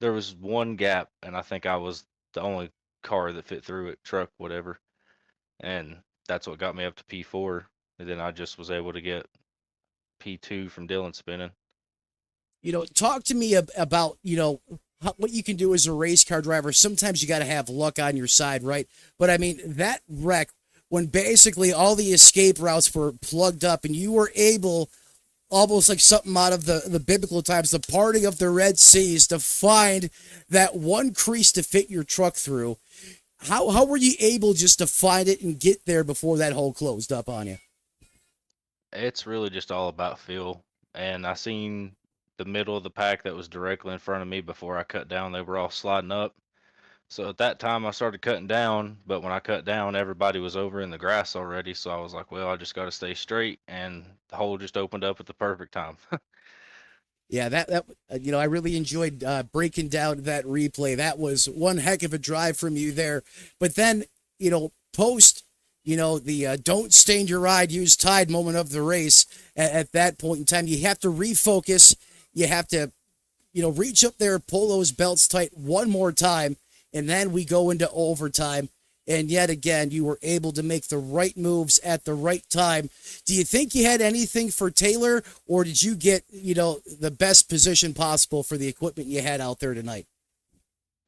There was one gap, and I think I was the only car that fit through it, truck, whatever. And that's what got me up to P4. And then I just was able to get P2 from Dylan spinning. Talk to me about, what you can do as a race car driver. Sometimes you got to have luck on your side, right? But I mean, that wreck, when basically all the escape routes were plugged up and you were able, almost like something out of the biblical times, the parting of the Red Seas, to find that one crease to fit your truck through. How were you able just to find it and get there before that hole closed up on you? It's really just all about feel. And I seen the middle of the pack that was directly in front of me before I cut down. They were all sliding up. So at that time I started cutting down, but when I cut down, everybody was over in the grass already. So I was like, well, I just got to stay straight. And the hole just opened up at the perfect time. Yeah, that I really enjoyed breaking down that replay. That was one heck of a drive from you there. But then, post, the don't stain your ride, use Tide moment of the race. At that point in time, you have to refocus. You have to, reach up there, pull those belts tight one more time, and then we go into overtime. And yet again, you were able to make the right moves at the right time. Do you think you had anything for Taylor, or did you get, the best position possible for the equipment you had out there tonight?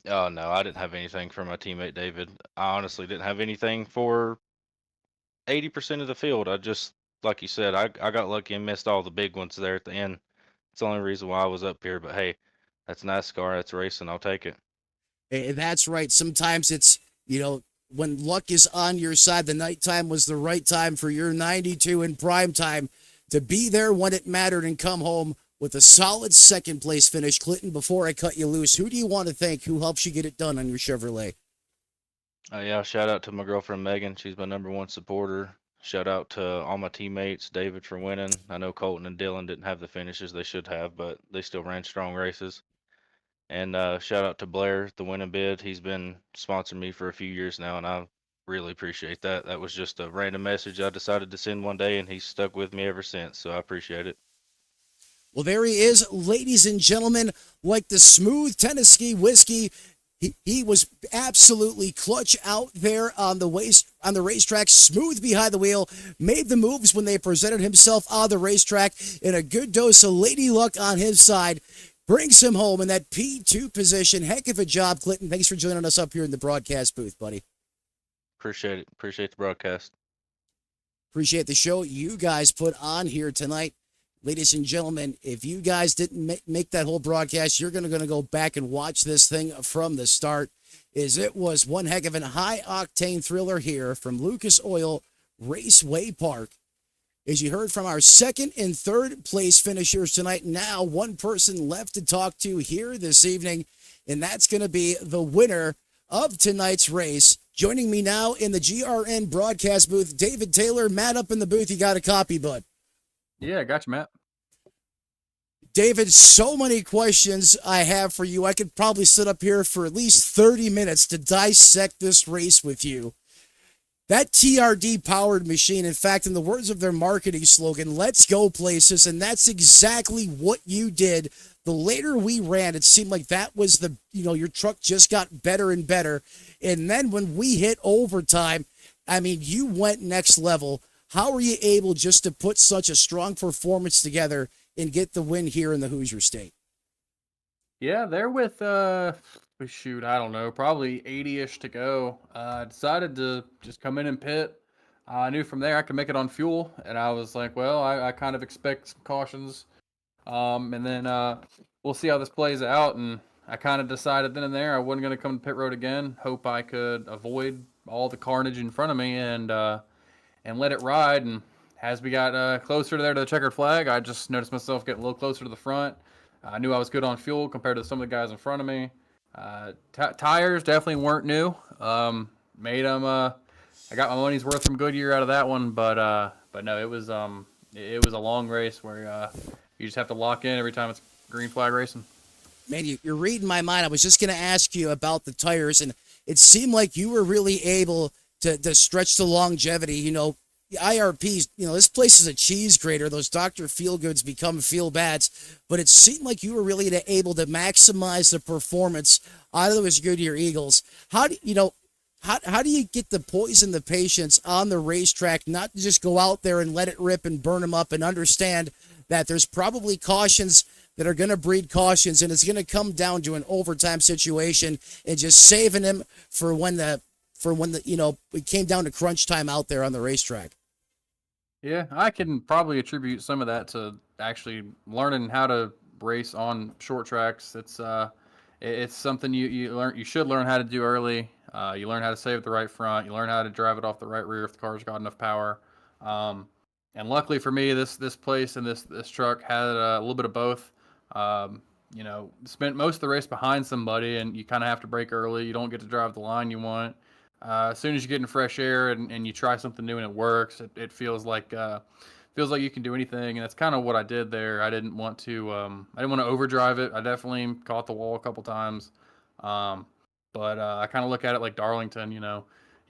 Oh no, I didn't have anything for my teammate David. I honestly didn't have anything for 80% of the field. I just, like you said, I got lucky and missed all the big ones there at the end. It's the only reason why I was up here. But hey, that's NASCAR. That's racing. I'll take it. That's right. Sometimes it's, when luck is on your side, the nighttime was the right time for your 92 in prime time to be there when it mattered and come home with a solid second place finish. Clinton, before I cut you loose, who do you want to thank? Who helps you get it done on your Chevrolet? Yeah, shout out to my girlfriend Megan. She's my #1 supporter. Shout out to all my teammates, David for winning. I know Colton and Dylan didn't have the finishes they should have, but they still ran strong races. And shout out to Blair, the winning bid. He's been sponsoring me for a few years now, and I really appreciate that. That was just a random message I decided to send one day, and he's stuck with me ever since. So I appreciate it. Well, there he is, ladies and gentlemen, like the smooth Tennessee whiskey. He was absolutely clutch out there on the racetrack, smooth behind the wheel, made the moves when they presented himself on the racetrack, and a good dose of lady luck on his side brings him home in that P2 position. Heck of a job, Clinton. Thanks for joining us up here in the broadcast booth, buddy. Appreciate it. Appreciate the broadcast. Appreciate the show you guys put on here tonight. Ladies and gentlemen, if you guys didn't make that whole broadcast, you're going to go back and watch this thing from the start, as it was one heck of a high-octane thriller here from Lucas Oil Raceway Park. As you heard from our second and third place finishers tonight, now one person left to talk to here this evening, and that's going to be the winner of tonight's race. Joining me now in the GRN broadcast booth, David Taylor. Matt, up in the booth, you got a copy, bud? Yeah, gotcha, Matt. David, so many questions I have for you. I could probably sit up here for at least 30 minutes to dissect this race with you. That TRD-powered machine, in fact, in the words of their marketing slogan, let's go places, and that's exactly what you did. The later we ran, it seemed like that was your truck just got better and better. And then when we hit overtime, you went next level. How were you able just to put such a strong performance together and get the win here in the Hoosier State? Yeah, they're with, I don't know, probably 80-ish to go. I decided to just come in and pit. I knew from there I could make it on fuel, and I was like, well, I kind of expect some cautions. And then we'll see how this plays out. And I kind of decided then and there I wasn't going to come to pit road again. Hope I could avoid all the carnage in front of me and let it ride. And as we got closer to the checkered flag, I just noticed myself getting a little closer to the front. I knew I was good on fuel compared to some of the guys in front of me. Tires definitely weren't new. Made them. I got my money's worth from Goodyear out of that one, but no, it was a long race where you just have to lock in every time it's green flag racing. Man, you're reading my mind. I was just going to ask you about the tires, and it seemed like you were really able to stretch the longevity. The IRPs, this place is a cheese grater. Those Dr. Feelgoods become feel bads, but it seemed like you were really able to maximize the performance out of those Goodyear Eagles. How do you get the poise and the patience on the racetrack, not to just go out there and let it rip and burn them up, and understand that there's probably cautions that are going to breed cautions, and it's going to come down to an overtime situation and just saving them for when it came down to crunch time out there on the racetrack? Yeah, I can probably attribute some of that to actually learning how to race on short tracks. It's something you should learn how to do early. You learn how to save the right front. You learn how to drive it off the right rear if the car's got enough power. And luckily for me, this place and this truck had a little bit of both. Spent most of the race behind somebody, and you kind of have to brake early. You don't get to drive the line you want. As soon as you get in fresh air and you try something new and it works, it feels like you can do anything, and that's kind of what I did there. I didn't want to overdrive it. I definitely caught the wall a couple times, but I kind of look at it like Darlington. You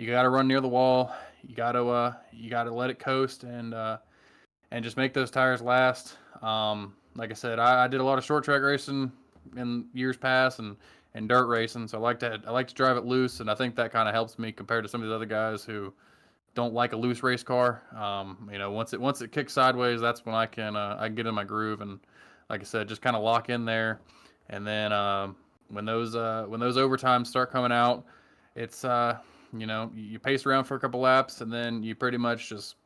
you got to run near the wall. You got to let it coast and just make those tires last. Like I said, I did a lot of short track racing in years past and dirt racing, so I like to drive it loose, and I think that kind of helps me compared to some of the other guys who don't like a loose race car. Once it kicks sideways, that's when I can get in my groove, and like I said, just kind of lock in there, and then when those overtimes start coming out, it's you pace around for a couple laps, and then you pretty much just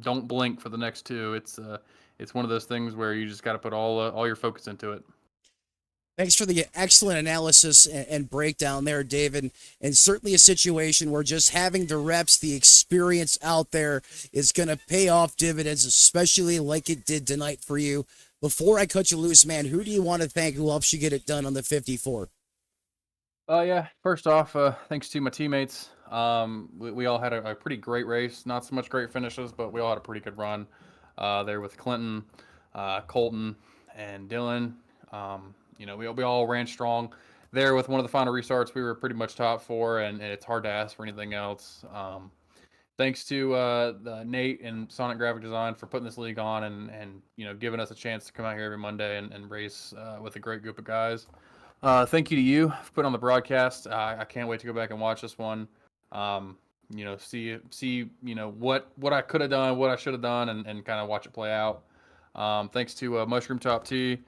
don't blink for the next two. It's one of those things where you just got to put all your focus into it. Thanks for the excellent analysis and breakdown there, David. And certainly a situation where just having the reps, the experience out there is going to pay off dividends, especially like it did tonight for you. Before I cut you loose, man, who do you want to thank who helps you get it done on the 54? Yeah. First off, thanks to my teammates. We all had a pretty great race. Not so much great finishes, but we all had a pretty good run there with Clinton, Colton, and Dylan. We all ran strong there with one of the final restarts. We were pretty much top four, and it's hard to ask for anything else. Thanks to Nate and Sonic Graphic Design for putting this league on and giving us a chance to come out here every Monday and race with a great group of guys. Thank you to you for putting on the broadcast. I can't wait to go back and watch this one. See what I could have done, what I should have done, and kind of watch it play out. Thanks to Mushroom Top Tea.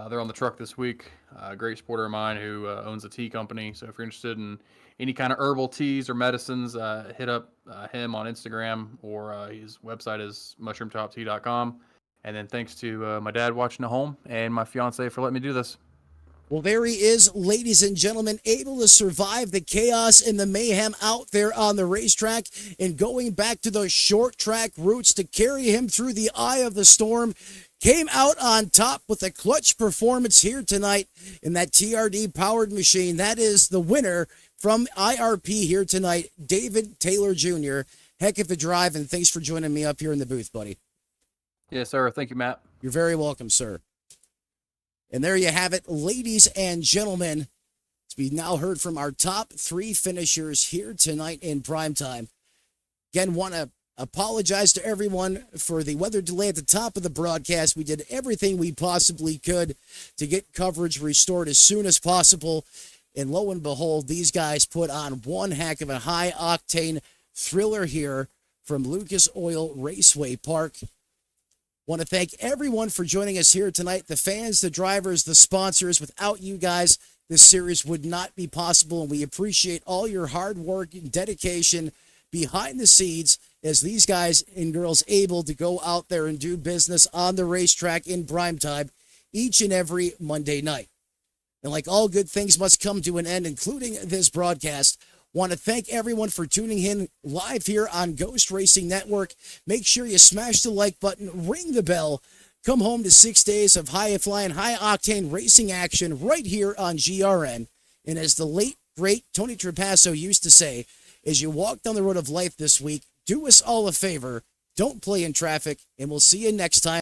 They're on the truck this week. A great supporter of mine who owns a tea company. So if you're interested in any kind of herbal teas or medicines, hit up him on Instagram, or his website is mushroomtoptea.com. And then thanks to my dad watching at home and my fiance for letting me do this. Well, there he is, ladies and gentlemen, able to survive the chaos and the mayhem out there on the racetrack, and going back to those short track routes to carry him through the eye of the storm. Came out on top with a clutch performance here tonight in that TRD powered machine. That is the winner from IRP here tonight, David Taylor Jr. Heck of a drive, and thanks for joining me up here in the booth, buddy. Yes, sir. Thank you, Matt. You're very welcome, sir. And there you have it, ladies and gentlemen. We've now heard from our top three finishers here tonight in primetime. Again, want to apologize to everyone for the weather delay at the top of the broadcast. We did everything we possibly could to get coverage restored as soon as possible. And lo and behold, these guys put on one heck of a high-octane thriller here from Lucas Oil Raceway Park. Want to thank everyone for joining us here tonight, the fans, the drivers, the sponsors. Without you guys, this series would not be possible, and we appreciate all your hard work and dedication behind the scenes as these guys and girls able to go out there and do business on the racetrack in primetime each and every Monday night. And like all good things must come to an end, including this broadcast, want to thank everyone for tuning in live here on Ghost Racing Network. Make sure you smash the like button, ring the bell, come home to 6 days of high-flying, high-octane racing action right here on GRN. And as the late, great Tony Trapasso used to say, as you walk down the road of life this week, do us all a favor, don't play in traffic, and we'll see you next time.